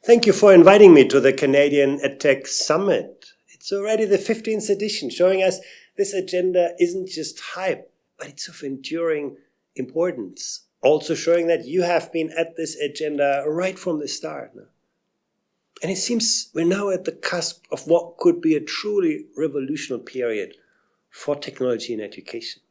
Thank you for inviting me to the Canadian EdTech Summit. It's already the 15th edition, showing us this agenda isn't just hype, but it's of enduring importance. Also showing that you have been at this agenda right from the start. And it seems we're now at the cusp of what could be a truly revolutionary period for technology in education.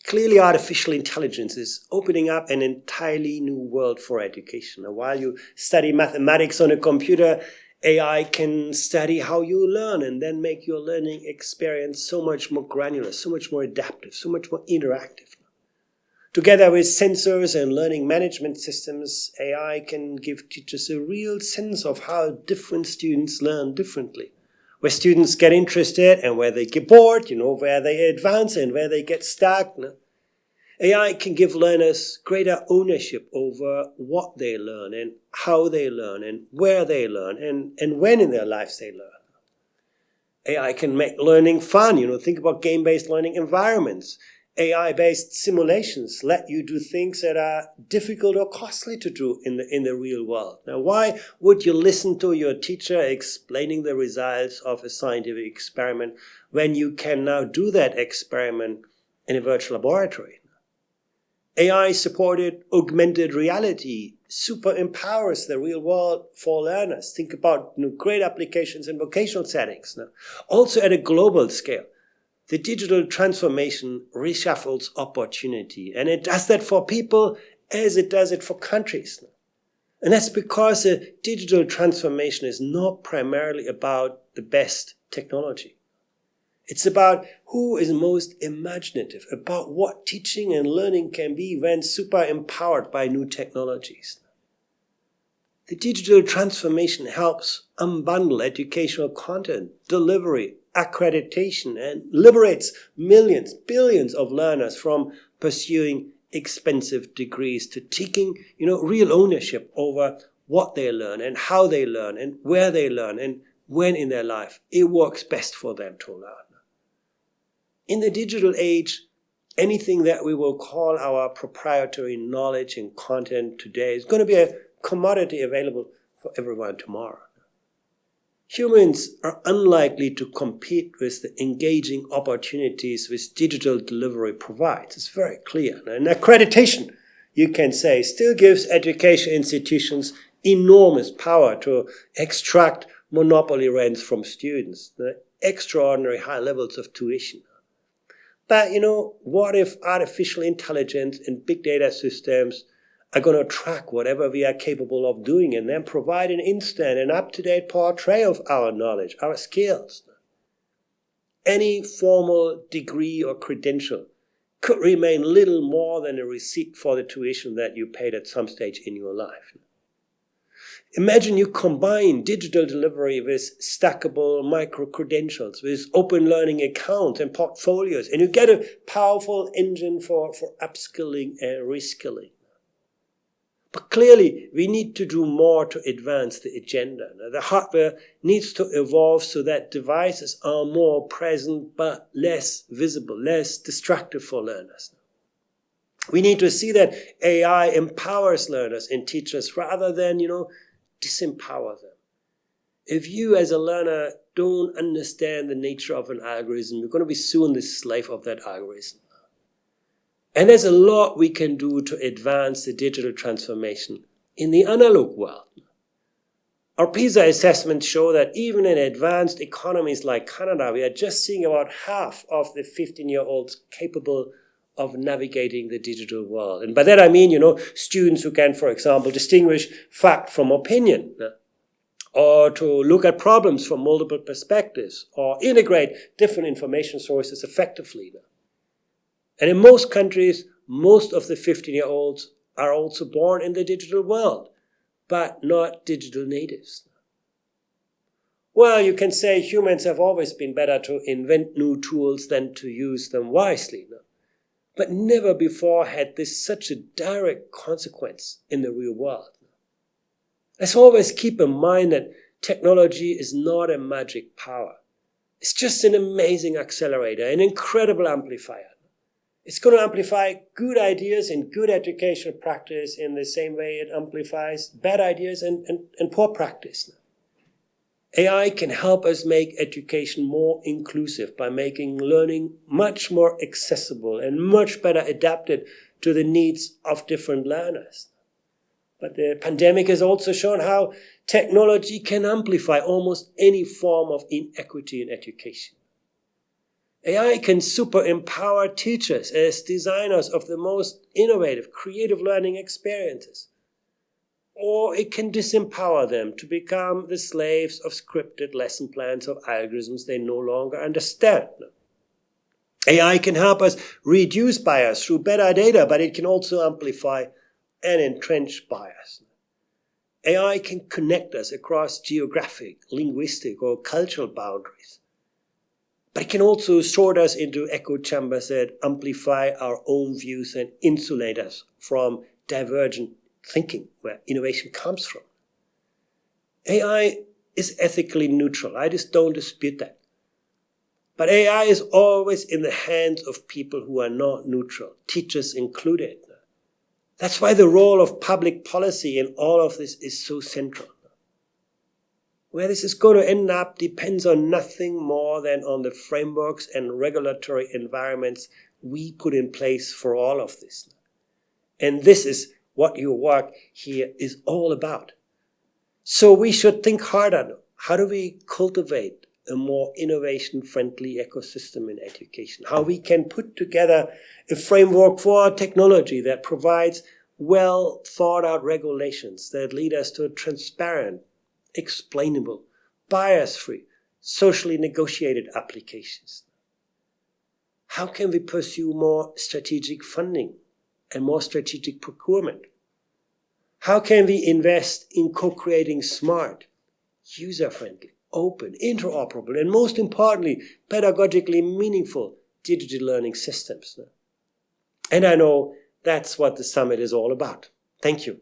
Clearly, artificial intelligence is opening up an entirely new world for education. Now, while you study mathematics on a computer, AI can study how you learn and then make your learning experience so much more granular, so much more adaptive, so much more interactive. Together with sensors and learning management systems, AI can give teachers a real sense of how different students learn differently. Where students get interested and where they get bored, where they advance and where they get stuck. AI can give learners greater ownership over what they learn and how they learn and where they learn and when in their lives they learn. AI can make learning fun. Think about game-based learning environments. AI-based simulations let you do things that are difficult or costly to do in the real world. Now, why would you listen to your teacher explaining the results of a scientific experiment when you can now do that experiment in a virtual laboratory? AI-supported augmented reality super empowers the real world for learners. Think about great applications in vocational settings. Also at a global scale. The digital transformation reshuffles opportunity, and it does that for people as it does it for countries. And that's because the digital transformation is not primarily about the best technology. It's about who is most imaginative, about what teaching and learning can be when super empowered by new technologies. The digital transformation helps unbundle educational content, delivery, accreditation, and liberates millions, billions of learners from pursuing expensive degrees to taking, real ownership over what they learn and how they learn and where they learn and when in their life it works best for them to learn. In the digital age, anything that we will call our proprietary knowledge and content today is going to be a commodity available for everyone tomorrow. Humans are unlikely to compete with the engaging opportunities which digital delivery provides. It's very clear. And accreditation, you can say, still gives education institutions enormous power to extract monopoly rents from students, the extraordinary high levels of tuition. But, what if artificial intelligence and big data systems are going to track whatever we are capable of doing and then provide an instant and up-to-date portrait of our knowledge, our skills? Any formal degree or credential could remain little more than a receipt for the tuition that you paid at some stage in your life. Imagine you combine digital delivery with stackable micro-credentials, with open learning accounts and portfolios, and you get a powerful engine for upskilling and reskilling. But clearly, we need to do more to advance the agenda. Now, the hardware needs to evolve so that devices are more present but less visible, less destructive for learners. We need to see that AI empowers learners and teachers rather than, disempower them. If you as a learner don't understand the nature of an algorithm, you're going to be soon the slave of that algorithm. And there's a lot we can do to advance the digital transformation in the analog world. Our PISA assessments show that even in advanced economies like Canada, we are just seeing about half of the 15-year-olds capable of navigating the digital world. And by that I mean, students who can, for example, distinguish fact from opinion, or to look at problems from multiple perspectives, or integrate different information sources effectively. And in most countries, most of the 15-year-olds are also born in the digital world, but not digital natives. Well, you can say humans have always been better to invent new tools than to use them wisely. But never before had this such a direct consequence in the real world. Let's always keep in mind that technology is not a magic power. It's just an amazing accelerator, an incredible amplifier. It's going to amplify good ideas and good educational practice in the same way it amplifies bad ideas and poor practice. AI can help us make education more inclusive by making learning much more accessible and much better adapted to the needs of different learners. But the pandemic has also shown how technology can amplify almost any form of inequity in education. AI can super empower teachers as designers of the most innovative, creative learning experiences. Or it can disempower them to become the slaves of scripted lesson plans or algorithms they no longer understand. AI can help us reduce bias through better data, but it can also amplify and entrench bias. AI can connect us across geographic, linguistic, or cultural boundaries. But it can also sort us into echo chambers that amplify our own views and insulate us from divergent thinking, where innovation comes from. AI is ethically neutral. I just don't dispute that. But AI is always in the hands of people who are not neutral, teachers included. That's why the role of public policy in all of this is so central. Where this is going to end up depends on nothing more than on the frameworks and regulatory environments we put in place for all of this. And this is what your work here is all about. So we should think harder. How do we cultivate a more innovation-friendly ecosystem in education? How we can put together a framework for technology that provides well thought-out regulations that lead us to transparent, explainable, bias-free, socially negotiated applications. How can we pursue more strategic funding and more strategic procurement? How can we invest in co-creating smart, user-friendly, open, interoperable, and most importantly, pedagogically meaningful digital learning systems? And I know that's what the summit is all about. Thank you.